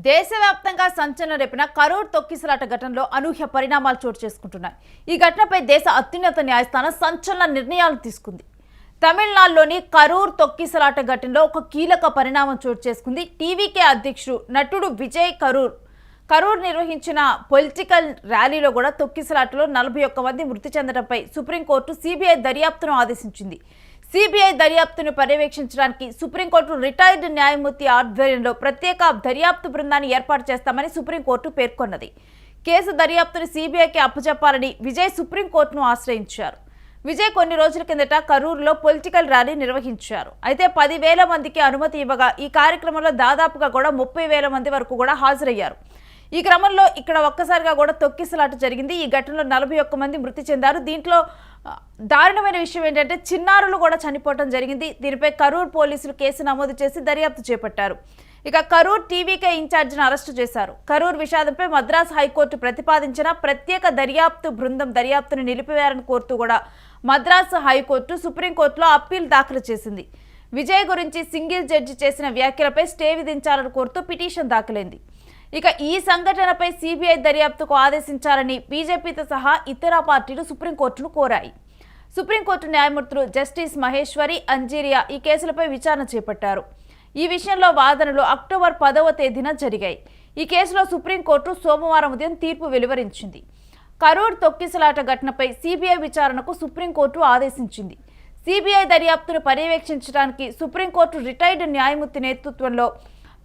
దేశవ్యాప్తంగా సంచలనం రేపిన కరూర్ తొక్కిసలాట ఘటనలో అనూహ్య పరిణామాలు చోటు చేసుకుంటున్నాయి. ఈ ఘటనపై దేశ అత్యున్నత న్యాయస్థానం సంచలన నిర్ణయాలు తీసుకుంది. తమిళనాడులోని కరూర్ తొక్కిసలాట ఘటనలో ఒక కీలక పరిణామం చోటు చేసుకుంది. టీవీకే అధ్యక్షుడు నటుడు విజయ్ కరూర్ నిర్వహించిన పొలిటికల్ ర్యాలీలో కూడా తొక్కిసలాటలో 41 మంది మృతి చెందడంపై సుప్రీంకోర్టు సిబిఐ దర్యాప్తును ఆదేశించింది. సిబిఐ దర్యాప్తును పర్యవేక్షించడానికి సుప్రీంకోర్టు రిటైర్డ్ న్యాయమూర్తి ఆధ్వర్యంలో ప్రత్యేక దర్యాప్తు బృందాన్ని ఏర్పాటు చేస్తామని సుప్రీంకోర్టు పేర్కొన్నది. కేసు దర్యాప్తును సిబిఐకి అప్పచెప్పాలని విజయ్ సుప్రీంకోర్టును ఆశ్రయించారు. విజయ్ కొన్ని రోజుల కిందట కరూర్లో పొలిటికల్ ర్యాలీ నిర్వహించారు. అయితే 10,000 మందికి అనుమతి ఇవ్వగా ఈ కార్యక్రమంలో దాదాపుగా కూడా 30,000 మంది వరకు కూడా హాజరయ్యారు. ఈ క్రమంలో ఇక్కడ ఒక్కసారిగా కూడా తొక్కిసలాట జరిగింది. ఈ ఘటనలో 41 మంది మృతి చెందారు. దీంట్లో దారుణమైన విషయం ఏంటంటే చిన్నారులు కూడా చనిపోవడం జరిగింది. దీనిపై కరూర్ పోలీసులు కేసు నమోదు చేసి దర్యాప్తు చేపట్టారు. ఇక కరూర్ టీవీకే ఇన్ఛార్జిని అరెస్టు చేశారు. కరూర్ విషాదంపై మద్రాసు హైకోర్టు ప్రతిపాదించిన ప్రత్యేక దర్యాప్తు బృందం దర్యాప్తును నిలిపివేయాలని కోరుతూ కూడా మద్రాసు హైకోర్టు సుప్రీంకోర్టులో అప్పీల్ దాఖలు చేసింది. విజయ్ గురించి సింగిల్ జడ్జి చేసిన వ్యాఖ్యలపై స్టే విధించాలని కోరుతూ పిటిషన్ దాఖలైంది. ఇక ఈ సంఘటనపై సిబిఐ దర్యాప్తుకు ఆదేశించాలని బీజేపీతో సహా ఇతర పార్టీలు సుప్రీంకోర్టును కోరాయి. సుప్రీంకోర్టు న్యాయమూర్తులు జస్టిస్ మహేశ్వరి, అంజీరియా ఈ కేసులపై విచారణ చేపట్టారు. ఈ విషయంలో వాదనలు అక్టోబర్ 10వ తేదీన జరిగాయి. ఈ కేసులో సుప్రీంకోర్టు సోమవారం ఉదయం తీర్పు వెలువరించింది. కరూర్ తొక్కిసలాట ఘటనపై సిబిఐ విచారణకు సుప్రీంకోర్టు ఆదేశించింది. సిబిఐ దర్యాప్తును పర్యవేక్షించడానికి సుప్రీంకోర్టు రిటైర్డ్ న్యాయమూర్తి నేతృత్వంలో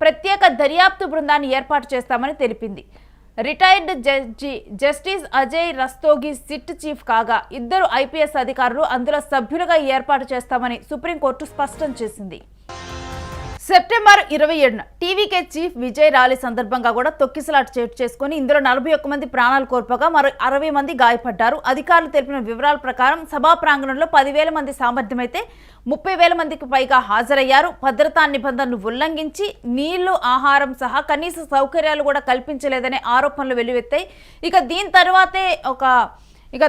ప్రత్యేక దర్యాప్తు బృందాన్ని ఏర్పాటు చేస్తామని తెలిపింది. Retired judge justice Ajay Rastogi SIT chief కాగా 2 ఐపీఎస్ అధికారులు అందులో సభ్యులుగా ఏర్పాటు చేస్తామని సుప్రీంకోర్టు స్పష్టం చేసింది. సెప్టెంబర్ 27న టీవీకే చీఫ్ విజయ్ ర్యాలీ సందర్భంగా కూడా తొక్కిసలాట చోటు చేసుకుని ఇందులో 41 మంది ప్రాణాలు కోల్పోగా మరో 60 మంది గాయపడ్డారు. అధికారులు తెలిపిన వివరాల ప్రకారం సభా ప్రాంగణంలో 10,000 మంది సామర్థ్యమైతే 30,000 మందికి పైగా హాజరయ్యారు. భద్రతా నిబంధనలు ఉల్లంఘించి నీళ్లు, ఆహారం సహా కనీస సౌకర్యాలు కూడా కల్పించలేదనే ఆరోపణలు వెల్లువెత్తాయి. ఇక దీని తర్వాతే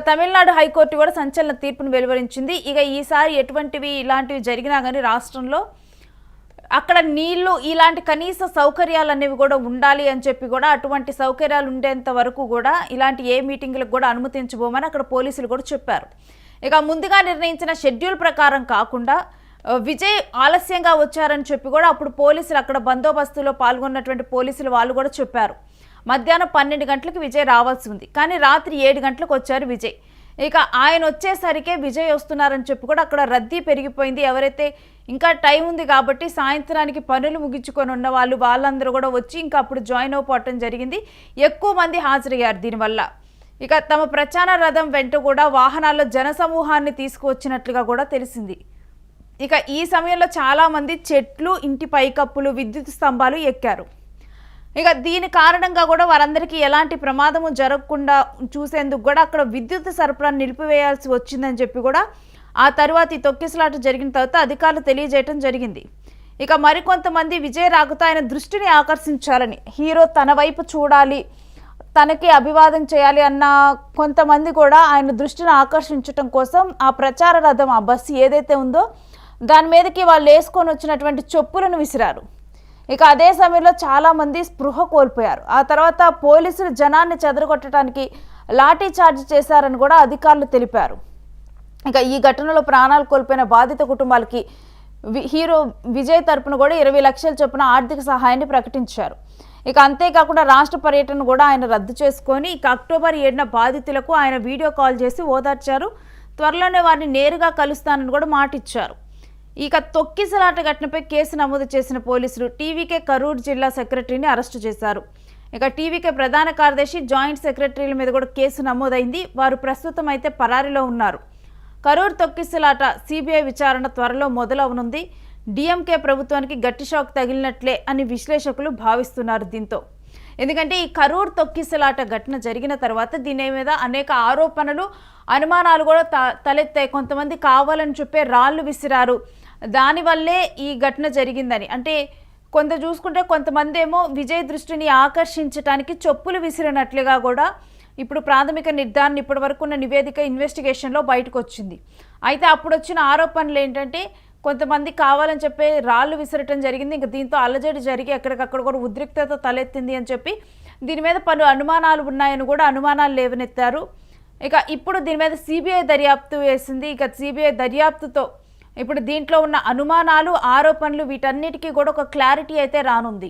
తమిళనాడు హైకోర్టు కూడా సంచలన తీర్పును వెలువరించింది. ఇక ఈసారి ఇలాంటివి జరిగినా కానీ రాష్ట్రంలో అక్కడ నీళ్లు, ఇలాంటి కనీస సౌకర్యాలు అనేవి కూడా ఉండాలి అని చెప్పి కూడా అటువంటి సౌకర్యాలు ఉండేంత వరకు కూడా ఇలాంటి ఏ మీటింగులకు కూడా అనుమతించబోమని అక్కడ పోలీసులు కూడా చెప్పారు. ఇక ముందుగా నిర్ణయించిన షెడ్యూల్ ప్రకారం కాకుండా విజయ్ ఆలస్యంగా వచ్చారని చెప్పి కూడా అప్పుడు పోలీసులు అక్కడ బందోబస్తులో పాల్గొన్నటువంటి పోలీసులు వాళ్ళు కూడా చెప్పారు. మధ్యాహ్నం 12 గంటలకు విజయ్ రావాల్సి ఉంది, కానీ రాత్రి 7 గంటలకు వచ్చారు విజయ్. ఇక ఆయన వచ్చేసరికే విజయ్ వస్తున్నారని చెప్పి కూడా అక్కడ రద్దీ పెరిగిపోయింది. ఎవరైతే ఇంకా టైం ఉంది కాబట్టి సాయంత్రానికి పనులు ముగించుకొని ఉన్న వాళ్ళందరూ కూడా వచ్చి ఇంకా అప్పుడు జాయిన్ అయిపోవటం జరిగింది. ఎక్కువ మంది హాజరయ్యారు. దీనివల్ల ఇక తమ ప్రచార రథం వెంట కూడా వాహనాల్లో జనసమూహాన్ని తీసుకువచ్చినట్లుగా కూడా తెలిసింది. ఇక ఈ సమయంలో చాలామంది చెట్లు, ఇంటి పైకప్పులు, విద్యుత్ స్తంభాలు ఎక్కారు. ఇక దీని కారణంగా కూడా వారందరికీ ఎలాంటి ప్రమాదము జరగకుండా చూసేందుకు కూడా అక్కడ విద్యుత్ సరఫరాను నిలిపివేయాల్సి వచ్చిందని చెప్పి కూడా ఆ తర్వాత ఈ తొక్కిసలాట జరిగిన తర్వాత అధికారులు తెలియజేయటం జరిగింది. ఇక మరికొంతమంది విజయ్ రాకతో ఆయన దృష్టిని ఆకర్షించాలని, హీరో తన వైపు చూడాలి, తనకి అభివాదం చేయాలి అన్న కొంతమంది కూడా ఆయన దృష్టిని ఆకర్షించటం కోసం ఆ ప్రచార రథం, ఆ బస్సు ఏదైతే ఉందో దాని మీదకి వాళ్ళు వేసుకొని వచ్చినటువంటి చెప్పులను విసిరారు. ఇక అదే సమయంలో చాలామంది స్పృహ కోల్పోయారు. ఆ తర్వాత పోలీసులు జనాన్ని చెదరగొట్టడానికి లాఠీ చార్జ్ చేశారని కూడా అధికారులు తెలిపారు. ఇక ఈ ఘటనలో ప్రాణాలు కోల్పోయిన బాధిత కుటుంబాలకి హీరో విజయ్ తరపున కూడా 20 లక్షల చొప్పున ఆర్థిక సహాయాన్ని ప్రకటించారు. ఇక అంతేకాకుండా రాష్ట్ర పర్యటన కూడా ఆయన రద్దు చేసుకొని ఇక అక్టోబర్ 7న బాధితులకు ఆయన వీడియో కాల్ చేసి ఓదార్చారు. త్వరలోనే వారిని నేరుగా కలుస్తానని కూడా మాటిచ్చారు. ఇక తొక్కిసలాట ఘటనపై కేసు నమోదు చేసిన పోలీసులు టీవీకే కరూర్ జిల్లా సెక్రటరీని అరెస్టు చేశారు. ఇక టీవీకే ప్రధాన కార్యదర్శి, జాయింట్ సెక్రటరీల మీద కూడా కేసు నమోదైంది. వారు ప్రస్తుతం అయితే పరారీలో ఉన్నారు. కరూర్ తొక్కిసలాట సిబిఐ విచారణ త్వరలో మొదలవనుంది. డిఎంకే ప్రభుత్వానికి గట్టి షాక్ తగిలినట్లే అని విశ్లేషకులు భావిస్తున్నారు. దీంతో ఎందుకంటే ఈ కరూర్ తొక్కిసలాట ఘటన జరిగిన తర్వాత దీని మీద అనేక ఆరోపణలు, అనుమానాలు కూడా తలెత్తాయి. కొంతమంది కావాలని చెప్పే రాళ్లు విసిరారు, దానివల్లే ఈ ఘటన జరిగిందని. అంటే చూసుకుంటే కొంతమంది ఏమో విజయ్ దృష్టిని ఆకర్షించడానికి చెప్పులు విసిరినట్లుగా కూడా ఇప్పుడు ప్రాథమిక నిర్ధారణ ఇప్పటి వరకు ఉన్న నివేదిక ఇన్వెస్టిగేషన్లో బయటకు వచ్చింది. అయితే అప్పుడు వచ్చిన ఆరోపణలు ఏంటంటే కొంతమంది కావాలని చెప్పి రాళ్ళు విసరటం జరిగింది. ఇంకా దీంతో అలజడి జరిగి ఎక్కడికక్కడ కూడా ఉద్రిక్తత తలెత్తింది అని చెప్పి దీని మీద పలు అనుమానాలు ఉన్నాయని కూడా అనుమానాలు లేవనెత్తారు. ఇక ఇప్పుడు దీని మీద సిబిఐ దర్యాప్తు వేసింది. ఇక సిబిఐ దర్యాప్తుతో ఇప్పుడు దీంట్లో ఉన్న అనుమానాలు, ఆరోపణలు వీటన్నిటికీ కూడా ఒక క్లారిటీ అయితే రానుంది.